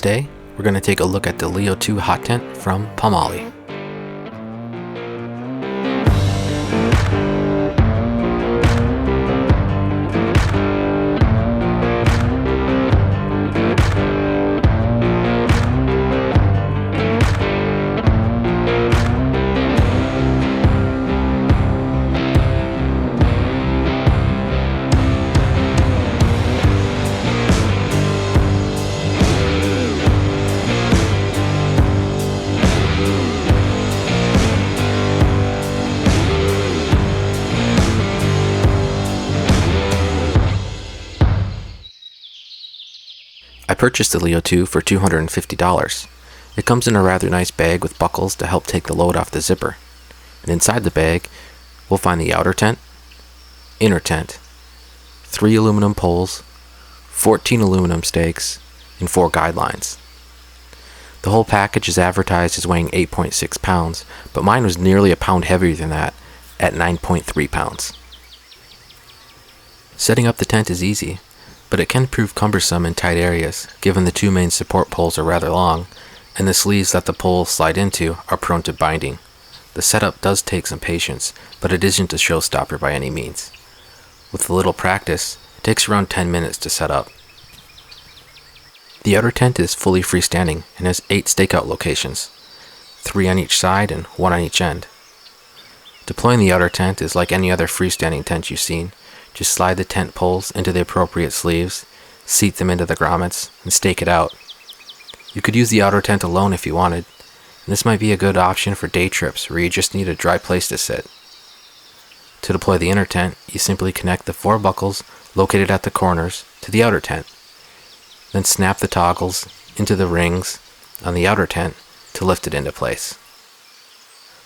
Today, we're going to take a look at the Leo 2 hot tent from Pomoly. I purchased the Leo 2 for $250. It comes in a rather nice bag with buckles to help take the load off the zipper. And inside the bag, we'll find the outer tent, inner tent, 3 aluminum poles, 14 aluminum stakes, and 4 guidelines. The whole package is advertised as weighing 8.6 pounds, but mine was nearly a pound heavier than that at 9.3 pounds. Setting up the tent is easy, but it can prove cumbersome in tight areas, given the 2 main support poles are rather long, and the sleeves that the poles slide into are prone to binding. The setup does take some patience, but it isn't a showstopper by any means. With a little practice, it takes around 10 minutes to set up. The outer tent is fully freestanding and has 8 stakeout locations, 3 on each side and 1 on each end. Deploying the outer tent is like any other freestanding tent you've seen. Just slide the tent poles into the appropriate sleeves, seat them into the grommets, and stake it out. You could use the outer tent alone if you wanted, and this might be a good option for day trips where you just need a dry place to sit. To deploy the inner tent, you simply connect the 4 buckles located at the corners to the outer tent. Then snap the toggles into the rings on the outer tent to lift it into place.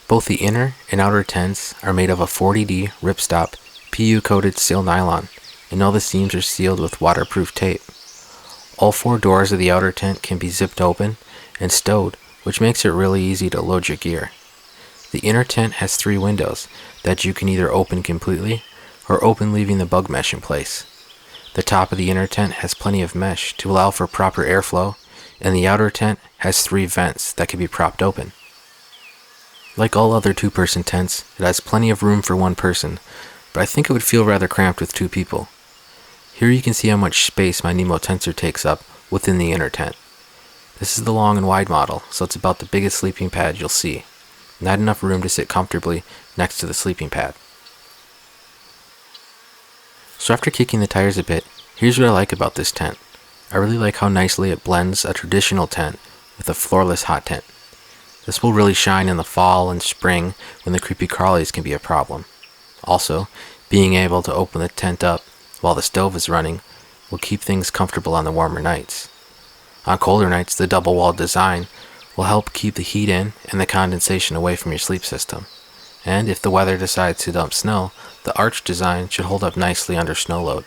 Both the inner and outer tents are made of a 40D ripstop PU-coated steel nylon, and all the seams are sealed with waterproof tape. All 4 doors of the outer tent can be zipped open and stowed, which makes it really easy to load your gear. The inner tent has 3 windows that you can either open completely or open leaving the bug mesh in place. The top of the inner tent has plenty of mesh to allow for proper airflow, and the outer tent has 3 vents that can be propped open. Like all other 2-person tents, it has plenty of room for 1 person, but I think it would feel rather cramped with 2 people. Here you can see how much space my Nemo tensor takes up within the inner tent. This is the long and wide model, so it's about the biggest sleeping pad you'll see. Not enough room to sit comfortably next to the sleeping pad. So after kicking the tires a bit, here's what I like about this tent. I really like how nicely it blends a traditional tent with a floorless hot tent. This will really shine in the fall and spring when the creepy crawlies can be a problem. Also, being able to open the tent up while the stove is running will keep things comfortable on the warmer nights. On colder nights, the double-walled design will help keep the heat in and the condensation away from your sleep system. And if the weather decides to dump snow, the arch design should hold up nicely under snow load.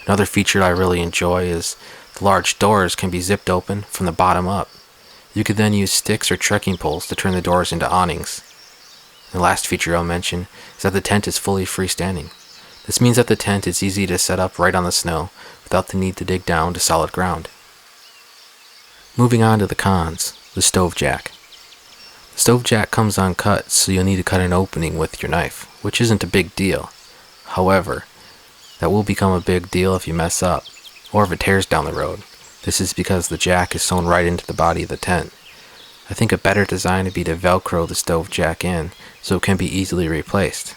Another feature I really enjoy is the large doors can be zipped open from the bottom up. You could then use sticks or trekking poles to turn the doors into awnings. The last feature I'll mention is that the tent is fully freestanding. This means that the tent is easy to set up right on the snow without the need to dig down to solid ground. Moving on to the cons, the stove jack. The stove jack comes uncut, so you'll need to cut an opening with your knife, which isn't a big deal. However, that will become a big deal if you mess up, or if it tears down the road. This is because the jack is sewn right into the body of the tent. I think a better design would be to velcro the stove jack in so it can be easily replaced.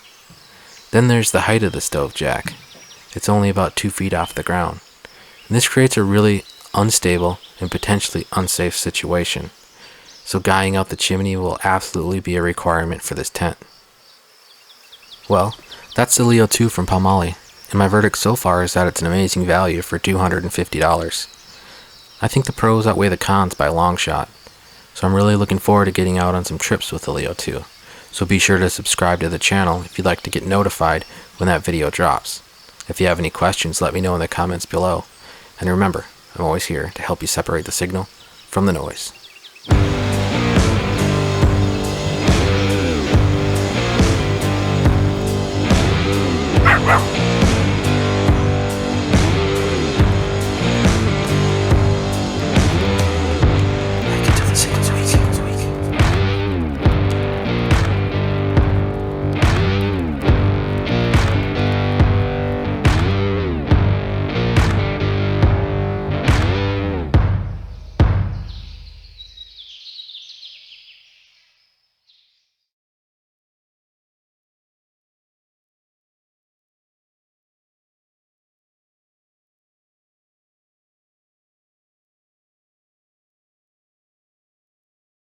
Then there's the height of the stove jack. It's only about 2 feet off the ground. And this creates a really unstable and potentially unsafe situation. So guying out the chimney will absolutely be a requirement for this tent. Well, that's the Leo 2 from Pomoly, and my verdict so far is that it's an amazing value for $250. I think the pros outweigh the cons by a long shot. So I'm really looking forward to getting out on some trips with the Leo 2. So be sure to subscribe to the channel if you'd like to get notified when that video drops. If you have any questions, let me know in the comments below. And remember, I'm always here to help you separate the signal from the noise.